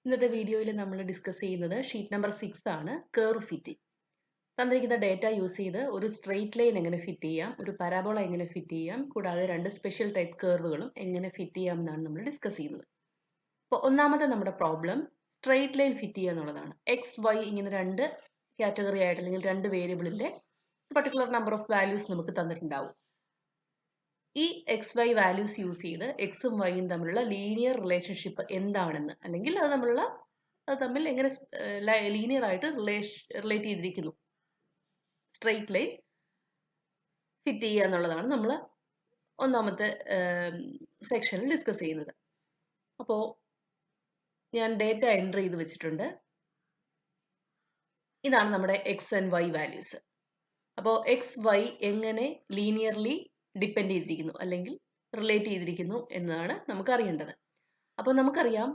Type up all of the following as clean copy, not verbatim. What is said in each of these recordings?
ഇന്നത്തെ വീഡിയോയിൽ നമ്മൾ ഡിസ്കസ് ചെയ്യുന്നത് ഷീറ്റ് നമ്പർ 6 ആണ്, കർവ് ഫിറ്റിംഗ്. തന്നിരിക്കുന്ന ഡേറ്റ യൂസ് ചെയ്ത് ഒരു സ്ട്രെയിറ്റ് ലൈൻ എങ്ങനെ ഫിറ്റ് ചെയ്യാം, ഒരു പരാബോള എങ്ങനെ ഫിറ്റ് ചെയ്യാം, കൂടാതെ രണ്ട് സ്പെഷ്യൽ ടൈപ്പ് കർവുകളും എങ്ങനെ ഫിറ്റ് ചെയ്യാം എന്നാണ് നമ്മൾ ഡിസ്കസ് ചെയ്യുന്നത്. അപ്പോൾ ഒന്നാമത്തെ നമ്മുടെ പ്രോബ്ലം സ്ട്രെയിറ്റ് ലൈൻ ഫിറ്റ് ചെയ്യുക എന്നുള്ളതാണ്. എക്സ് വൈ ഇങ്ങനെ രണ്ട് കാറ്റഗറി ആയിട്ട് അല്ലെങ്കിൽ രണ്ട് വേരിയബിളിന്റെ പർട്ടിക്കുലർ നമ്പർ ഓഫ് വാല്യൂസ് നമുക്ക് തന്നിട്ടുണ്ടാവും. ഈ എക്സ് വൈ വാല്യൂസ് യൂസ് ചെയ്ത് എക്സും വൈയും തമ്മിലുള്ള ലീനിയർ റിലേഷൻഷിപ്പ് എന്താണെന്ന്, അല്ലെങ്കിൽ അത് തമ്മിൽ എങ്ങനെ ലീനിയർ ആയിട്ട് റിലേറ്റ് ചെയ്തിരിക്കുന്നു, സ്ട്രെയിറ്റ് ലൈൻ ഫിറ്റ് ചെയ്യുക എന്നുള്ളതാണ് നമ്മൾ ഒന്നാമത്തെ സെക്ഷനിൽ ഡിസ്കസ് ചെയ്യുന്നത്. അപ്പോൾ ഞാൻ ഡേറ്റ എൻറ്റർ ചെയ്ത് വെച്ചിട്ടുണ്ട്. ഇതാണ് നമ്മുടെ എക്സ് ആൻഡ് വൈ വാല്യൂസ്. അപ്പോൾ എക്സ് വൈ എങ്ങനെ ലീനിയർലി ഡിപ്പെൻഡ് ചെയ്തിരിക്കുന്നു അല്ലെങ്കിൽ റിലേറ്റ് ചെയ്തിരിക്കുന്നു എന്നതാണ് നമുക്ക് അറിയേണ്ടത്. അപ്പോൾ നമുക്കറിയാം,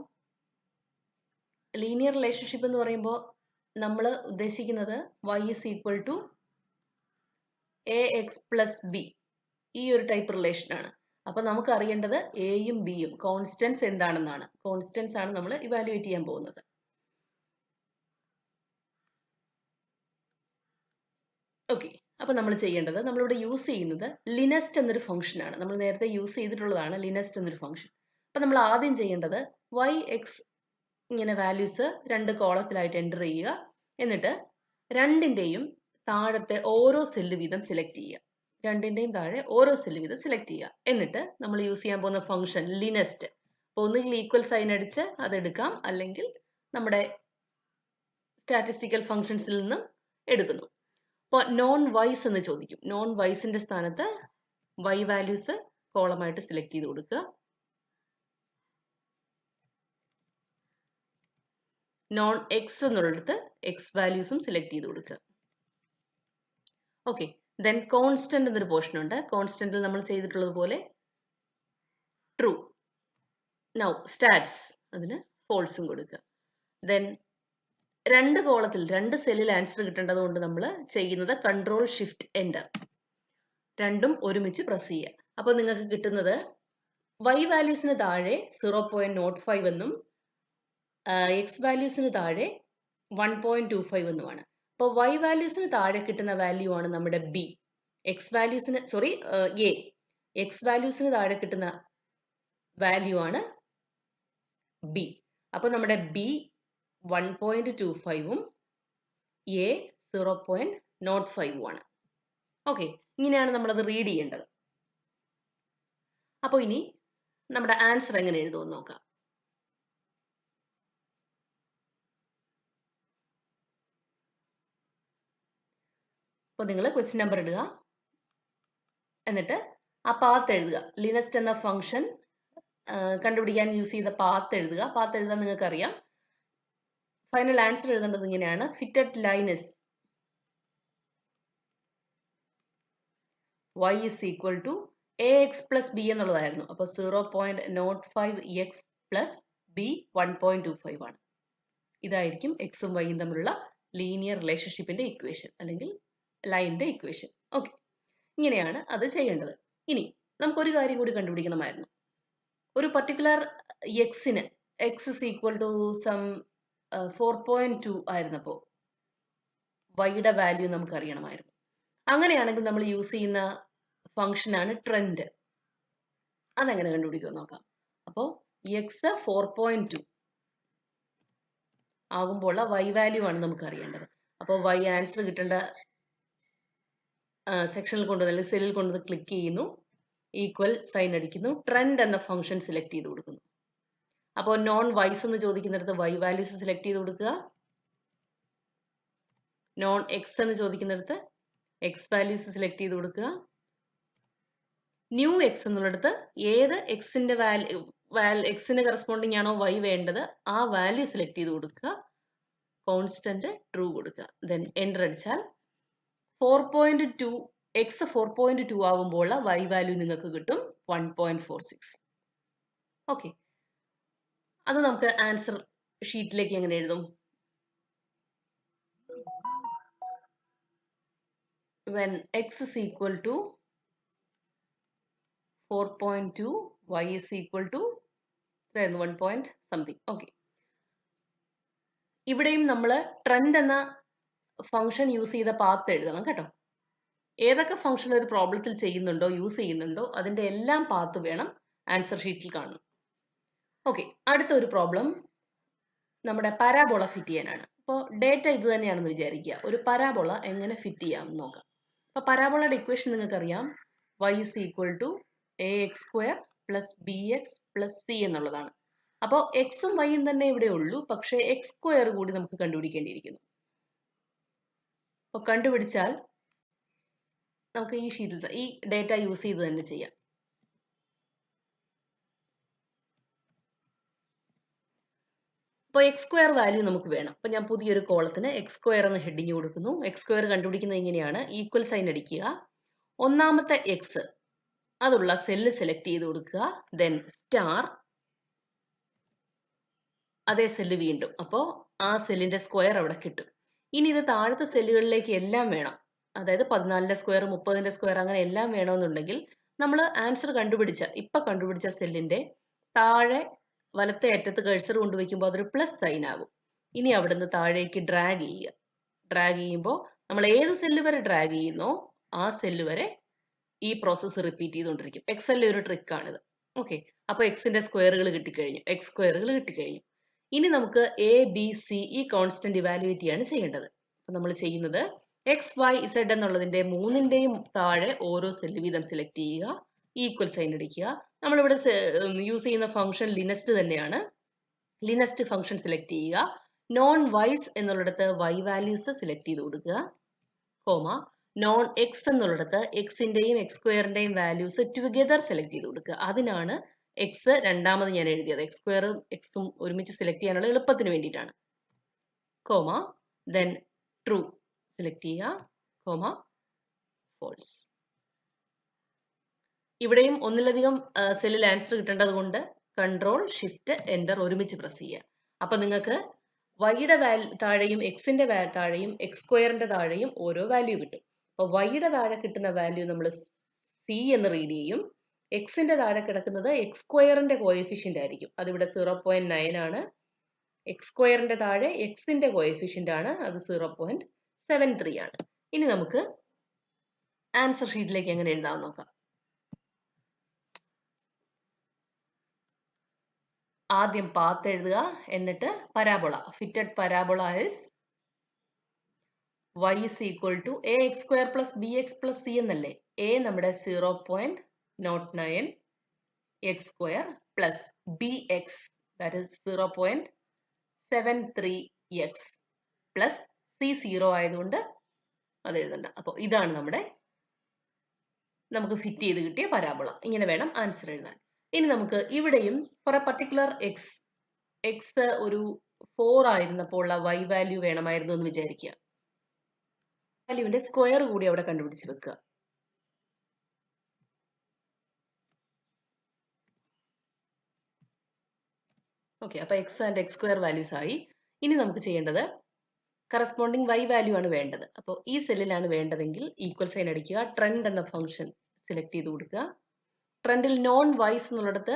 ലീനിയർ റിലേഷൻഷിപ്പ് എന്ന് പറയുമ്പോൾ നമ്മൾ ഉദ്ദേശിക്കുന്നത് y is equal to a x plus b, ഈ ഒരു ടൈപ്പ് റിലേഷൻ ആണ്. അപ്പോൾ നമുക്ക് അറിയേണ്ടത് എയും ബിയും കോൺസ്റ്റൻസ് എന്താണെന്നാണ്. കോൺസ്റ്റൻസ് ആണ് നമ്മൾ ഇവാലുവേറ്റ് ചെയ്യാൻ പോകുന്നത്. ഓക്കെ, അപ്പോൾ നമ്മൾ ചെയ്യേണ്ടത്, നമ്മളിവിടെ യൂസ് ചെയ്യുന്നത് ലിനസ്റ്റ് എന്നൊരു ഫംഗ്ഷൻ ആണ്. നമ്മൾ നേരത്തെ യൂസ് ചെയ്തിട്ടുള്ളതാണ് ലിനസ്റ്റ് എന്നൊരു ഫംഗ്ഷൻ. അപ്പോൾ നമ്മൾ ആദ്യം ചെയ്യേണ്ടത് y എക്സ് ഇങ്ങനെ വാല്യൂസ് രണ്ട് കോളത്തിലായിട്ട് എൻ്റർ ചെയ്യുക. എന്നിട്ട് രണ്ടിൻ്റെയും താഴത്തെ ഓരോ സെല്ല് വീതം സെലക്ട് ചെയ്യുക. രണ്ടിൻ്റെയും താഴെ ഓരോ സെല്ല് വീതം സെലക്ട് ചെയ്യുക. എന്നിട്ട് നമ്മൾ യൂസ് ചെയ്യാൻ പോകുന്ന ഫംഗ്ഷൻ ലിനസ്റ്റ്. അപ്പോൾ ഒന്നുകിൽ ഈക്വൽ സൈൻ അടിച്ച് അതെടുക്കാം, അല്ലെങ്കിൽ നമ്മുടെ സ്റ്റാറ്റിസ്റ്റിക്കൽ ഫംഗ്ഷൻസിൽ നിന്നും എടുക്കുന്നു. അപ്പോൾ നോൺ വൈസ് എന്ന് ചോദിക്കും. നോൺ വൈസിന്റെ സ്ഥാനത്ത് വൈ വാല്യൂസ് കോളമായിട്ട് സെലക്ട് ചെയ്ത് കൊടുക്കുക. നോൺ എക്സ് എന്നുള്ളിടത്ത് എക്സ് വാല്യൂസും സെലക്ട് ചെയ്ത് കൊടുക്കുക. ഓക്കെ, ദെൻ കോൺസ്റ്റന്റ് എന്നൊരു പോർഷൻ ഉണ്ട്. കോൺസ്റ്റന്റിൽ നമ്മൾ ചെയ്തിട്ടുള്ളത് പോലെ ട്രൂ. നൗ സ്റ്റാറ്റ്സ്, അതിന് ഫോൾസും കൊടുക്കുക. ദെൻ രണ്ട് കോളത്തിൽ രണ്ട് സെല്ലിൽ ആൻസർ കിട്ടേണ്ടത് കൊണ്ട് നമ്മൾ ചെയ്യുന്നത് കൺട്രോൾ ഷിഫ്റ്റ് എൻ്റർ, രണ്ടും ഒരുമിച്ച് പ്രസ് ചെയ്യുക. അപ്പോൾ നിങ്ങൾക്ക് കിട്ടുന്നത് വൈ വാല്യൂസിന് താഴെ 0.05 എന്നും എക്സ് വാല്യൂസിന് താഴെ 1.25 എന്നുമാണ്. അപ്പോൾ വൈ വാല്യൂസിന് താഴെ കിട്ടുന്ന വാല്യൂ ആണ് നമ്മുടെ ബി. എക്സ് വാല്യൂസിന് എ. എക്സ് വാല്യൂസിന് താഴെ കിട്ടുന്ന വാല്യൂ ആണ് ബി. അപ്പോൾ നമ്മുടെ ബി 1.25ഉം എ 0.05ഉം ആണ്. ഓക്കെ, ഇങ്ങനെയാണ് നമ്മളത് റീഡ് ചെയ്യേണ്ടത്. അപ്പോൾ ഇനി നമ്മുടെ ആൻസർ എങ്ങനെ എഴുതുമെന്ന് നോക്കാം. അപ്പോൾ നിങ്ങൾ ക്വസ്റ്റ്യൻ നമ്പർ ഇടുക, എന്നിട്ട് ആ പാത്ത് എഴുതുക. ലിനസ്റ്റ് എന്ന ഫംഗ്ഷൻ കണ്ടുപിടിക്കാൻ യൂസ് ചെയ്ത പാത്ത് എഴുതുക. പാത്ത് എഴുതാൻ നിങ്ങൾക്ക് അറിയാം. ഫൈനൽ ആൻസർ എഴുതേണ്ടത് ഇങ്ങനെയാണ്: fitted line is y is equal to a x plus b എന്നുള്ളതായിരുന്നു. അപ്പോൾ 0.05 എക്സ് പ്ലസ് ബി 1.25 ആണ്. ഇതായിരിക്കും എക്സും വൈയും തമ്മിലുള്ള ലീനിയർ റിലേഷൻഷിപ്പിന്റെ ഇക്വേഷൻ അല്ലെങ്കിൽ ലൈനിന്റെ ഇക്വേഷൻ. ഓക്കെ, ഇങ്ങനെയാണ് അത് ചെയ്യേണ്ടത്. ഇനി നമുക്കൊരു കാര്യം കൂടി കണ്ടുപിടിക്കണമായിരുന്നു. ഒരു പർട്ടിക്കുലർ എക്സിന് x is equal to some 4.2 ആയിരുന്നപ്പോൾ വൈയുടെ വാല്യൂ നമുക്ക് അറിയണമായിരുന്നു. അങ്ങനെയാണെങ്കിൽ നമ്മൾ യൂസ് ചെയ്യുന്ന ഫംഗ്ഷനാണ് ട്രെൻഡ്. അതെങ്ങനെ കണ്ടുപിടിക്കുമെന്ന് നോക്കാം. അപ്പോൾ എക്സ് 4.2 ആകുമ്പോൾ വൈ വാല്യൂ ആണ് നമുക്ക് അറിയേണ്ടത്. അപ്പോൾ വൈ ആൻസർ കിട്ടേണ്ട സെക്ഷനിൽ കൊണ്ടുവന്ന് അല്ലെങ്കിൽ സെല്ലിൽ കൊണ്ടുവന്ന് ക്ലിക്ക് ചെയ്യുന്നു, ഈക്വൽ സൈൻ അടിക്കുന്നു, ട്രെൻഡ് എന്ന ഫംഗ്ഷൻ സെലക്ട് ചെയ്ത് കൊടുക്കുന്നു. അപ്പോൾ നോൺ വൈസ് എന്ന് ചോദിക്കുന്നിടത്ത് വൈ വാല്യൂസ് സെലക്ട് ചെയ്ത് കൊടുക്കുക. നോൺ എക്സ് എന്ന് ചോദിക്കുന്നിടത്ത് എക്സ് വാല്യൂസ് സെലക്ട് ചെയ്ത് കൊടുക്കുക. ന്യൂ എക്സ് എന്നുള്ളിടത്ത് ഏത് എക്സിന്റെ എക്സിന് കറസ്പോണ്ടിങ് ആണോ വൈ വേണ്ടത് ആ വാല്യൂ സെലക്ട് ചെയ്ത് കൊടുക്കുക. കോൺസ്റ്റന്റ് ട്രൂ കൊടുക്കുക. ദെൻ എൻ്റർ അടിച്ചാൽ 4.2 എക്സ് 4.2 ആകുമ്പോൾ വൈ വാല്യൂ നിങ്ങൾക്ക് കിട്ടും 1.46. ഓക്കെ, അത് നമുക്ക് ആൻസർ ഷീറ്റിലേക്ക് എങ്ങനെ എഴുതും? when x is equal to 4.2, y is equal to 1 point something. Okay, ഇവിടെയും നമ്മൾ ട്രെൻഡ് എന്ന ഫംഗ്ഷൻ യൂസ് ചെയ്ത പാത്ത് എഴുതണം കേട്ടോ. ഏതൊക്കെ ഫംഗ്ഷൻ ഒരു പ്രോബ്ലത്തിൽ ചെയ്യുന്നുണ്ടോ യൂസ് ചെയ്യുന്നുണ്ടോ അതിന്റെ എല്ലാം പാത്ത് വേണം ആൻസർ ഷീറ്റിൽ കാണണം. ഓക്കെ, അടുത്ത ഒരു പ്രോബ്ലം നമ്മുടെ പരാബോള ഫിറ്റ് ചെയ്യാനാണ്. അപ്പോൾ ഡേറ്റ ഇത് തന്നെയാണെന്ന് വിചാരിക്കുക. ഒരു പരാബോള എങ്ങനെ ഫിറ്റ് ചെയ്യാമെന്ന് നോക്കാം. അപ്പോൾ പരാബോളയുടെ ഇക്വേഷൻ നിങ്ങൾക്കറിയാം, y is equal to ax square plus bx plus c എന്നുള്ളതാണ്. അപ്പോൾ എക്സും വൈയും തന്നെ ഇവിടെ ഉള്ളൂ, പക്ഷേ എക്സ് സ്ക്വയർ കൂടി നമുക്ക് കണ്ടുപിടിക്കേണ്ടിയിരിക്കുന്നു. അപ്പോൾ കണ്ടുപിടിച്ചാൽ നമുക്ക് ഈ ഷീറ്റിൽ ഈ ഡേറ്റ യൂസ് ചെയ്ത് തന്നെ ചെയ്യാം. അപ്പോൾ എക്സ് സ്ക്വയർ വാല്യൂ നമുക്ക് വേണം. അപ്പോൾ ഞാൻ പുതിയൊരു കോളത്തിന് എക്സ് സ്ക്വയർ എന്ന ഹെഡിങ് കൊടുക്കുന്നു. എക്സ് സ്ക്വയർ കണ്ടുപിടിക്കുന്നത് ഇങ്ങനെയാണ്. ഈക്വൽ സൈൻ അടിക്കുക, ഒന്നാമത്തെ എക്സ് അതുള്ള സെല്ല് സെലക്ട് ചെയ്ത് കൊടുക്കുക, ദെൻ സ്റ്റാർ അതേ സെല്ല് വീണ്ടും. അപ്പോൾ ആ സെല്ലിന്റെ സ്ക്വയർ അവിടെ കിട്ടും. ഇനി ഇത് താഴത്തെ സെല്ലുകളിലേക്ക് എല്ലാം വേണം, അതായത് 14ന്റെ സ്ക്വയർ 30ന്റെ സ്ക്വയർ അങ്ങനെ എല്ലാം വേണമെന്നുണ്ടെങ്കിൽ നമ്മൾ ആൻസർ കണ്ടുപിടിച്ച സെല്ലിന്റെ താഴെ വലത്തെ അറ്റത്ത് കഴ്സർ കൊണ്ടുവയ്ക്കുമ്പോൾ അതൊരു പ്ലസ് സൈൻ ആകും. ഇനി അവിടുന്ന് താഴേക്ക് ഡ്രാഗ് ചെയ്യുക. ഡ്രാഗ് ചെയ്യുമ്പോൾ നമ്മൾ ഏത് സെല്ല് വരെ ഡ്രാഗ് ചെയ്യുന്നോ ആ സെല്ല് വരെ ഈ പ്രോസസ്സ് റിപ്പീറ്റ് ചെയ്തുകൊണ്ടിരിക്കും. എക്സലിലെ ഒരു ട്രിക്കാണിത്. ഓക്കെ, അപ്പോൾ എക്സിന്റെ സ്ക്വയറുകൾ കിട്ടിക്കഴിഞ്ഞു, എക്സ് സ്ക്വയറുകൾ കിട്ടിക്കഴിഞ്ഞു. ഇനി നമുക്ക് എ ബി സി ഈ കോൺസ്റ്റന്റ് ഇവാലുവേറ്റ് ചെയ്യാണ് ചെയ്യേണ്ടത്. അപ്പോൾ നമ്മൾ ചെയ്യുന്നത് എക്സ് വൈ ഇസഡ് എന്നുള്ളതിന്റെ മൂന്നിന്റെയും താഴെ ഓരോ സെല്ല് വീതം സെലക്ട് ചെയ്യുക, ഈക്വൽ സൈൻ അടിക്കുക. നമ്മളിവിടെ യൂസ് ചെയ്യുന്ന ഫംഗ്ഷൻ ലിനസ്റ്റ് തന്നെയാണ്. ലിനസ്റ്റ് ഫംഗ്ഷൻ സെലക്ട് ചെയ്യുക, നോൺ വൈസ് എന്നുള്ളിടത്ത് വൈ വാല്യൂസ് സെലക്ട് ചെയ്ത് കൊടുക്കുക, കോമ നോൺ എക്സ് എന്നുള്ളിടത്ത് എക്സിന്റെയും എക്സ് സ്ക്വയറിന്റെയും വാല്യൂസ് ടുഗെദർ സെലക്ട് ചെയ്ത് കൊടുക്കുക. അതിനാണ് എക്സ് രണ്ടാമത് ഞാൻ എഴുതിയത്. എക്സ് സ്ക്വയറും എക്സും ഒരുമിച്ച് സെലക്ട് ചെയ്യാനുള്ള എളുപ്പത്തിന് വേണ്ടിയിട്ടാണ്. കോമ ദെൻ ട്രൂ സെലക്ട് ചെയ്യുക, കോമ ഫോൾസ്. ഇവിടെയും ഒന്നിലധികം സെല്ലിൽ ആൻസർ കിട്ടേണ്ടത് കൊണ്ട് കൺട്രോൾ ഷിഫ്റ്റ് എൻ്റർ ഒരുമിച്ച് പ്രസ് ചെയ്യുക. അപ്പൊ നിങ്ങൾക്ക് വൈയുടെ താഴെയും എക്സിന്റെ താഴെയും എക്സ് സ്ക്വയറിന്റെ താഴെയും ഓരോ വാല്യൂ കിട്ടും. അപ്പോൾ വൈയുടെ താഴെ കിട്ടുന്ന വാല്യൂ നമ്മൾ സി എന്ന് റീഡ് ചെയ്യും. എക്സിന്റെ താഴെ കിടക്കുന്നത് എക്സ് സ്ക്വയറിന്റെ കോഎഫിഷ്യന്റ് ആയിരിക്കും. അതിവിടെ 0.9 ആണ്. എക്സ് സ്ക്വയറിന്റെ താഴെ എക്സിന്റെ കോഎഫിഷ്യന്റ് ആണ്, അത് 0.73 ആണ്. ഇനി നമുക്ക് ആൻസർ ഷീറ്റിലേക്ക് എങ്ങനെ എഴുതാമെന്ന് നോക്കാം. ആദ്യം പാത്ത് എഴുതുക, എന്നിട്ട് parabola. Fitted parabola is y is equal to ax square plus bx plus c എന്നല്ലേ. a നമ്മുടെ 0.09 x square plus bx that is 0.73 x plus c 0 ആയതുകൊണ്ട് അത് എഴുതണ്ട. അപ്പോൾ ഇതാണ് നമുക്ക് ഫിറ്റ് ചെയ്ത് കിട്ടിയ പരാബോള. ഇങ്ങനെ വേണം ആൻസർ എഴുതാൻ. ഇനി നമുക്ക് ഇവിടെയും ഫോർ എ പർട്ടിക്കുലർ എക്സ് ഒരു 4 ആയിരുന്നപ്പോൾ ഉള്ള y വാല്യൂ വേണമായിരുന്നു എന്ന് വിചാരിക്കുക. വാല്യൂവിന്റെ സ്ക്വയർ കൂടി അവിടെ കണ്ടുപിടിച്ച് വെക്കുക. ഓക്കെ, അപ്പൊ X and x square values ആയി. ഇനി നമുക്ക് ചെയ്യേണ്ടത് കറസ്പോണ്ടിങ് y വാല്യൂ ആണ് വേണ്ടത്. അപ്പോൾ ഈ സെല്ലിലാണ് വേണ്ടതെങ്കിൽ ഈക്വൽ സൈൻ അടിക്കുക, ട്രെൻഡ് എന്ന ഫംഗ്ഷൻ സെലക്ട് ചെയ്ത് കൊടുക്കുക. ട്രെൻഡിൽ നോൺ വൈസ് എന്നുള്ളിടത്ത്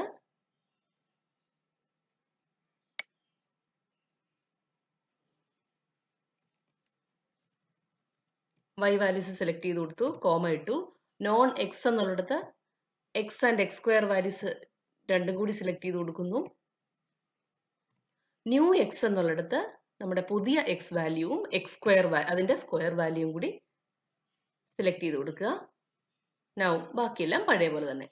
y വാല്യൂസ് സെലക്ട് ചെയ്ത് കൊടുത്തു, കോമ ഇട്ടു. നോൺ എക്സ് എന്നുള്ളിടത്ത് x and x square values രണ്ടും കൂടി സെലക്ട് ചെയ്ത് കൊടുക്കുന്നു. ന്യൂ എക്സ് എന്നുള്ളിടത്ത് നമ്മുടെ പുതിയ എക്സ് വാല്യൂവും എക്സ് സ്ക്വയർ അതിന്റെ സ്ക്വയർ വാല്യൂവും കൂടി സെലക്ട് ചെയ്ത് കൊടുക്കുക. നൗ ബാക്കിയെല്ലാം പഴയ പോലെ തന്നെ.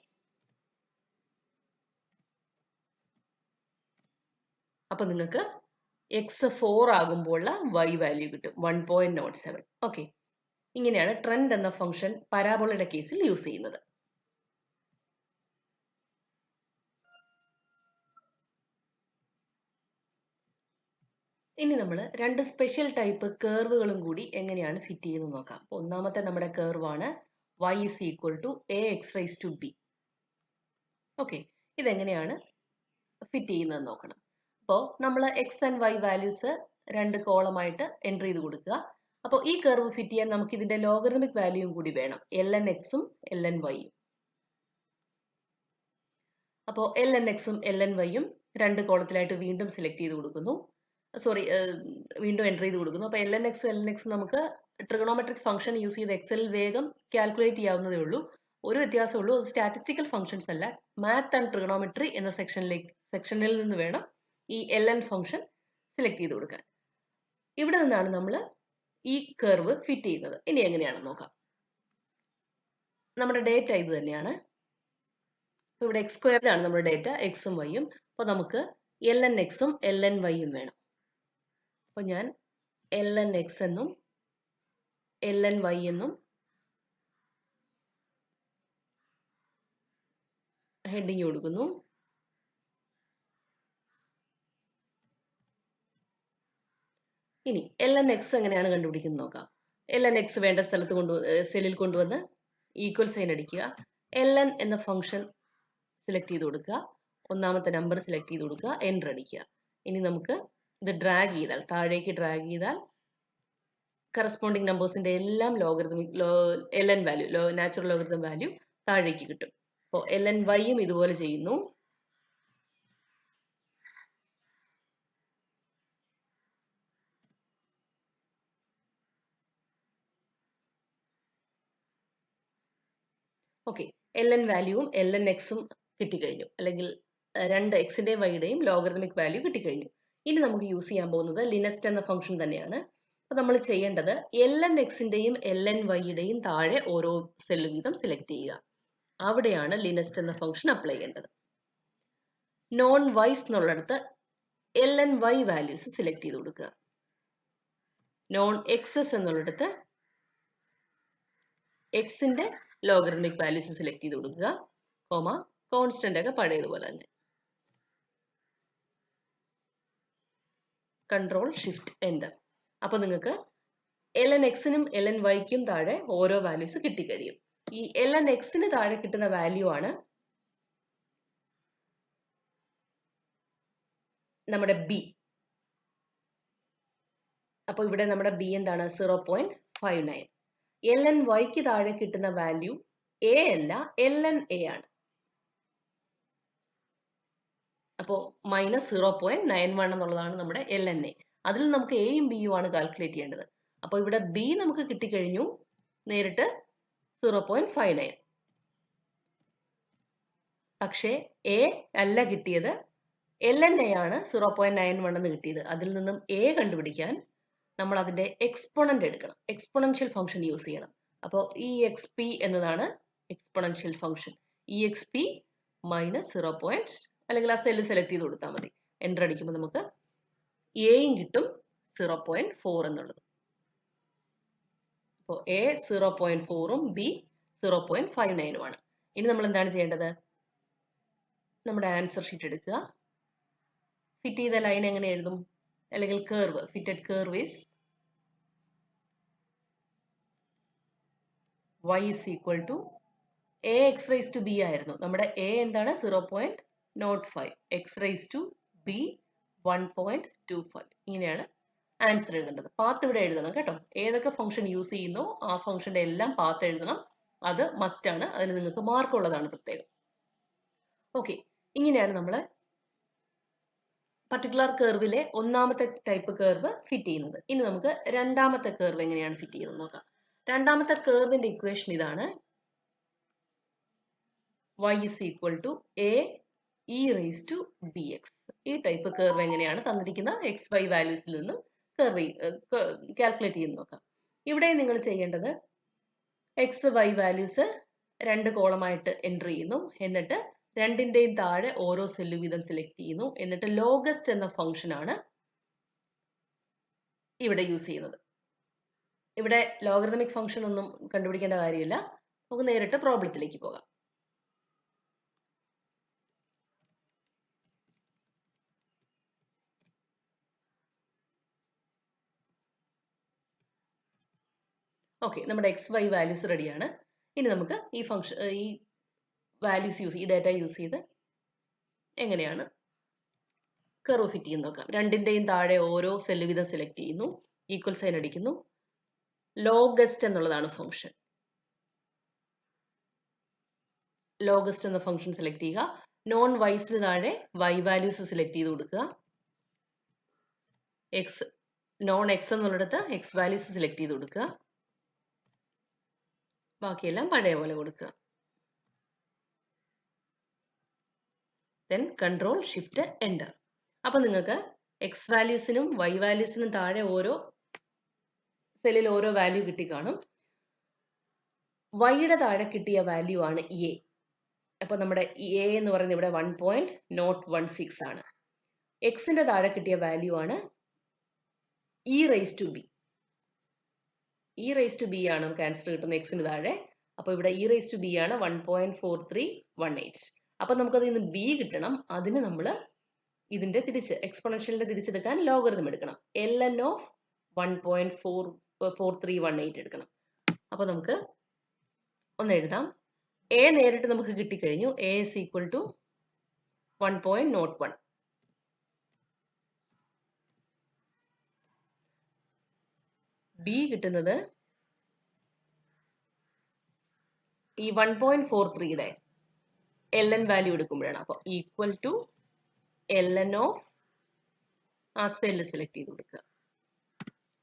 അപ്പൊ നിങ്ങൾക്ക് എക്സ് 4 ആകുമ്പോൾ y വാല്യൂ കിട്ടും 1.07. ഓക്കെ, ഇങ്ങനെയാണ് ട്രെൻഡ് എന്ന ഫംഗ്ഷൻ പരാബോളയുടെ കേസിൽ യൂസ് ചെയ്യുന്നത്. ഇനി നമ്മൾ രണ്ട് സ്പെഷ്യൽ ടൈപ്പ് കേർവുകളും കൂടി എങ്ങനെയാണ് ഫിറ്റ് ചെയ്യുന്നത് നോക്കാം. ഒന്നാമത്തെ നമ്മുടെ കേർവാണ് y is equal to ax raised to b. Okay, ഇതെങ്ങനെയാണ് ഫിറ്റ് ചെയ്യുന്നത് നോക്കണം. അപ്പോൾ നമ്മൾ എക്സ് ആൻഡ് വൈ വാല്യൂസ് രണ്ട് കോളമായിട്ട് എൻ്റർ ചെയ്ത് കൊടുക്കുക. അപ്പോൾ ഈ കർവ് ഫിറ്റ് ചെയ്യാൻ നമുക്ക് ഇതിന്റെ ലോഗറിതമിക് വാല്യൂയും കൂടി വേണം, ln എക്സും ln വൈയും. അപ്പോൾ ln എക്സും ln വൈയും രണ്ട് കോളത്തിലായിട്ട് വീണ്ടും സെലക്ട് ചെയ്ത് കൊടുക്കുന്നു. സോറി, വീണ്ടും എൻ്റർ ചെയ്ത് കൊടുക്കുന്നു. അപ്പോൾ എൽ എൻ എക്സ് നമുക്ക് ട്രിഗണോമെട്രിക് ഫംഗ്ഷൻ യൂസ് ചെയ്ത് എക്സലിൽ വേഗം കാൽക്കുലേറ്റ് ചെയ്യാവുന്നതേ ഉള്ളൂ. ഒരു വ്യത്യാസമുള്ളൂ, അത് സ്റ്റാറ്റിസ്റ്റിക്കൽ ഫംഗ്ഷൻസ് അല്ല, മാത്ത് ആൻഡ് ട്രിഗണോമെട്രി എന്ന സെക്ഷനിൽ നിന്ന് വേണം ഈ എൽ എൻ ഫംഗ്ഷൻ സെലക്ട് ചെയ്ത് കൊടുക്കാൻ. ഇവിടെ നിന്നാണ് നമ്മൾ ഈ കർവ് ഫിറ്റ് ചെയ്യുന്നത്. ഇനി എങ്ങനെയാണെന്ന് നോക്കാം. നമ്മുടെ ഡേറ്റ ഇത് തന്നെയാണ്. ഇവിടെ എക്സ് സ്ക്വയറിലാണ് നമ്മുടെ ഡേറ്റ, എക്സും വൈയും. അപ്പോൾ നമുക്ക് എൽ എൻ എക്സും എൽ എൻ വൈയും വേണം. അപ്പോൾ ഞാൻ എൽ എൻ എക്സ് എന്നും എൽ എൻ വൈ എന്നും ഹെഡിങ് കൊടുക്കുന്നു. ഇനി എൽ എൻ എക്സ് എങ്ങനെയാണ് കണ്ടുപിടിക്കുന്നത് നോക്കാം. എൽ എൻ എക്സ് വേണ്ട സ്ഥലത്ത് സെല്ലിൽ കൊണ്ടുവന്ന് ഈക്വൽ സൈൻ അടിക്കുക. എൽ എൻ എന്ന ഫംഗ്ഷൻ സെലക്ട് ചെയ്ത് കൊടുക്കുക. ഒന്നാമത്തെ നമ്പർ സെലക്ട് ചെയ്ത് കൊടുക്കുക, എൻ്റർ അടിക്കുക. ഇനി നമുക്ക് ഇത് ഡ്രാഗ് ചെയ്താൽ, താഴേക്ക് ഡ്രാഗ് ചെയ്താൽ കറസ്പോണ്ടിങ് നമ്പേഴ്സിന്റെ എല്ലാം logarithmic L N value, natural logarithm value താഴേക്ക് കിട്ടും. അപ്പോൾ എൽ എൻ വൈയും ഇതുപോലെ ചെയ്യുന്നു. ഓക്കെ, എൽ എൻ വാല്യൂവും എൽ എൻ എക്സും കിട്ടിക്കഴിഞ്ഞു, അല്ലെങ്കിൽ രണ്ട് എക്സിന്റെയും വൈയുടെയും ലോഗരിതമിക് വാല്യൂ കിട്ടിക്കഴിഞ്ഞു. ഇനി നമുക്ക് യൂസ് ചെയ്യാൻ പോകുന്നത് ലിനസ്റ്റ് എന്ന ഫംഗ്ഷൻ തന്നെയാണ്. അപ്പോൾ നമ്മൾ ചെയ്യേണ്ടത് എൽ എൻ എക്സിന്റെയും എൽ എൻ വൈയുടെയും താഴെ ഓരോ സെല്ല് വീതം സെലക്ട് ചെയ്യുക. അവിടെയാണ് ലിനസ്റ്റ് എന്ന ഫംഗ്ഷൻ അപ്ലൈ ചെയ്യേണ്ടത്. നോൺ വൈസ് എന്നുള്ളിടത്ത് L N Y values select ചെയ്ത് കൊടുക്കുക. നോൺ എക്സസ് എന്നുള്ളിടത്ത് എക്സിന്റെ ലോഗരിതമിക് വാല്യൂസ് സെലക്ട് ചെയ്ത് കൊടുക്കുക, കോമ കോൺസ്റ്റന്റ് ഒക്കെ പഴയതുപോലെ തന്നെ. Control shift enter. അപ്പോൾ നിങ്ങൾക്ക് എൽ എൻ എക്സിനും എൽ എൻ വൈക്കും താഴെ ഓരോ വാല്യൂസ് കിട്ടിക്കഴിയും. ഈ എൽ എൻ എക്സിന് താഴെ കിട്ടുന്ന വാല്യൂ ആണ് നമ്മുടെ ബി. അപ്പോൾ ഇവിടെ നമ്മുടെ ബി എന്താണ്? 0.59. എൽ എൻ വൈക്ക് താഴെ കിട്ടുന്ന വാല്യൂ എ അല്ല, എൽ എൻ എ ആണ്. അപ്പോൾ -0.91 എന്നുള്ളതാണ് നമ്മുടെ എൽ എൻ എ. അതിൽ നമുക്ക് എയും ബിയും ആണ് കാൽക്കുലേറ്റ് ചെയ്യേണ്ടത്. അപ്പോൾ ഇവിടെ ബി നമുക്ക് കിട്ടിക്കഴിഞ്ഞു നേരിട്ട് 0.59. പക്ഷേ എ അല്ല കിട്ടിയത്, എൽ എൻ എ ആണ് 0.91 എന്ന് കിട്ടിയത്. അതിൽ നിന്നും എ കണ്ടുപിടിക്കാൻ നമ്മൾ അതിന്റെ എക്സ്പോണന്റ് എടുക്കണം, എക്സ്പോണൻഷ്യൽ ഫംഗ്ഷൻ യൂസ് ചെയ്യണം. അപ്പോൾ ഇ എക്സ് പി എന്നതാണ് exponential function. E X P -0. അല്ലെങ്കിൽ ആ സെല്ല് സെലക്ട് ചെയ്ത് കൊടുത്താൽ മതി. എൻ്റർ അടിക്കുമ്പോൾ നമുക്ക് എയും കിട്ടും 0.4 എന്നുള്ളത്. അപ്പോൾ എ 0.4ഉം ബി 0.59ഉം ആണ്. ഇനി നമ്മൾ എന്താണ് ചെയ്യേണ്ടത്? നമ്മുടെ ആൻസർ ഷീറ്റ് എടുക്കുക. ഫിറ്റ് ചെയ്ത ലൈൻ എങ്ങനെ എഴുതും? അല്ലെങ്കിൽ curve, fitted curve is y is equal to a x raised to b ആയിരുന്നു. നമ്മുടെ a എന്താണ്? 0.05, x raised to b 1.25. ഇങ്ങനെയാണ് ആൻസർ എഴുതേണ്ടത്. പാത്ത് ഇവിടെ എഴുതണം കേട്ടോ. ഏതൊക്കെ ഫംഗ്ഷൻ യൂസ് ചെയ്യുന്നോ ആ ഫംഗ്ഷന്റെ എല്ലാം പാത്ത് എഴുതണം. അത് മസ്റ്റ് ആണ്. അതിന് നിങ്ങൾക്ക് മാർക്ക് ഉള്ളതാണ് പ്രത്യേകം. ഓക്കെ, ഇങ്ങനെയാണ് നമ്മൾ പർട്ടിക്കുലർ കർവിലെ ഒന്നാമത്തെ ടൈപ്പ് കർവ് ഫിറ്റ് ചെയ്യുന്നത്. ഇനി നമുക്ക് രണ്ടാമത്തെ കർവ് എങ്ങനെയാണ് ഫിറ്റ് ചെയ്യുന്നത് നോക്കാം. രണ്ടാമത്തെ കർവിന്റെ ഇക്വേഷൻ ഇതാണ്. y is equal to a e raised to bx. ഈ ടൈപ്പ് കർവ് എങ്ങനെയാണ് തന്നിരിക്കുന്ന എക്സ് വൈ വാല്യൂസിൽ നിന്നും കർവ് കാൽക്കുലേറ്റ് ചെയ്ത് നോക്കാം. ഇവിടെ നിങ്ങൾ ചെയ്യേണ്ടത് എക്സ് വൈ വാല്യൂസ് രണ്ട് കോളമായിട്ട് എൻ്റർ ചെയ്യുന്നു. എന്നിട്ട് രണ്ടിൻ്റെയും താഴെ ഓരോ സെല്ല് വീതം സെലക്ട് ചെയ്യുന്നു. എന്നിട്ട് ലോഗസ്റ്റ് എന്ന ഫംഗ്ഷൻ ആണ് ഇവിടെ യൂസ് ചെയ്യുന്നത്. ഇവിടെ ലോഗരിതമിക് ഫംഗ്ഷൻ ഒന്നും കണ്ടുപിടിക്കേണ്ട കാര്യമില്ല. നമുക്ക് നേരിട്ട് പ്രോബ്ലത്തിലേക്ക് പോകാം. ഓക്കെ, നമ്മുടെ എക്സ് വൈ വാല്യൂസ് റെഡിയാണ്. ഇനി നമുക്ക് ഈ വാല്യൂസ് ഈ ഡാറ്റ യൂസ് ചെയ്ത് എങ്ങനെയാണ് കർവ് ഫിറ്റ് ചെയ്യുന്ന നോക്കാം. രണ്ടിൻ്റെയും താഴെ ഓരോ സെല്ല് വീതം സെലക്ട് ചെയ്യുന്നു, ഈക്വൽ സൈൻ അടിക്കുന്നു. ലോഗസ്റ്റ് എന്നുള്ളതാണ് ഫംഗ്ഷൻ. ലോഗസ്റ്റ് എന്ന ഫംഗ്ഷൻ സെലക്ട് ചെയ്യുക. നോൺ വൈസിന് താഴെ വൈ വാല്യൂസ് സെലക്ട് ചെയ്ത് കൊടുക്കുക. എക്സ് നോൺ എക്സ് എന്നുള്ളിടത്ത് എക്സ് വാല്യൂസ് സെലക്ട് ചെയ്ത് കൊടുക്കുക. ബാക്കിയെല്ലാം പഴയ പോലെ കൊടുക്കുക. Then control shift enter. അപ്പം നിങ്ങൾക്ക് എക്സ് വാല്യൂസിനും വൈ വാല്യൂസിനും താഴെ ഓരോ സെല്ലിൽ ഓരോ വാല്യൂ കിട്ടി കാണും. വൈയുടെ താഴെ കിട്ടിയ വാല്യൂ ആണ് എ. അപ്പോൾ നമ്മുടെ എ എന്ന് പറയുന്നത് ഇവിടെ 1.016 ആണ്. എക്സിന്റെ താഴെ കിട്ടിയ വാല്യൂ ആണ് e raise to b. E raise to b ആണ് നമുക്ക് ആൻസർ കിട്ടുന്നത് എക്സിന് താഴെ. അപ്പോൾ ഇവിടെ ഇ റൈസ് ടു ബി ആണ് 1.4318. അപ്പം നമുക്കതിൽ നിന്ന് ബി കിട്ടണം. അതിന് നമ്മൾ ഇതിന്റെ തിരിച്ച് എക്സ്പോണൻഷ്യലിന്റെ തിരിച്ചെടുക്കാൻ ലോഗരിതം എടുക്കണം. ln ഓഫ് 1.4318 എടുക്കണം. അപ്പോൾ നമുക്ക് ഒന്ന് എഴുതാം. എ നേരിട്ട് നമുക്ക് കിട്ടിക്കഴിഞ്ഞു. A is equal to 1.01. B കിട്ടുന്നത് ഈ 1.43യുടെ ln വാല്യൂ എടുക്കുമ്പോഴാണ്. അപ്പോൾ ഈക്വൽ ടു ln ഓഫ് ആ സെല്ല് സെലക്ട് ചെയ്ത് കൊടുക്കുക.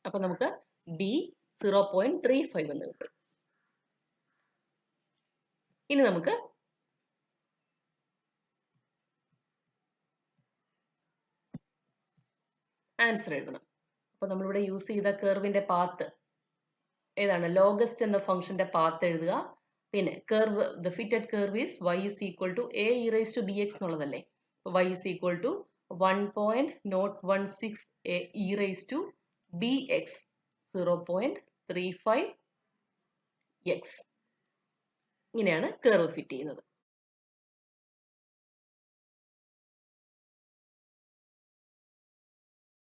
അപ്പൊ നമുക്ക് ബി 0.35 എന്ന് കിട്ടും. ഇനി നമുക്ക് ആൻസർ എഴുതണം. അപ്പൊ നമ്മളിവിടെ യൂസ് ചെയ്ത കർവിന്റെ പാത്ത് ഏതാണ്? ലോഗസ്റ്റ് എന്ന ഫംഗ്ഷന്റെ പാത്ത് എഴുതുക. പിന്നെ curve the fitted curve is y is equal to a e raised to bx എന്നുള്ളതല്ലേ. y is equal to 1.016 e raised to bx 0.35 x. ഇങ്ങനെയാണ് കർവ് ഫിറ്റ് ചെയ്യുന്നത്.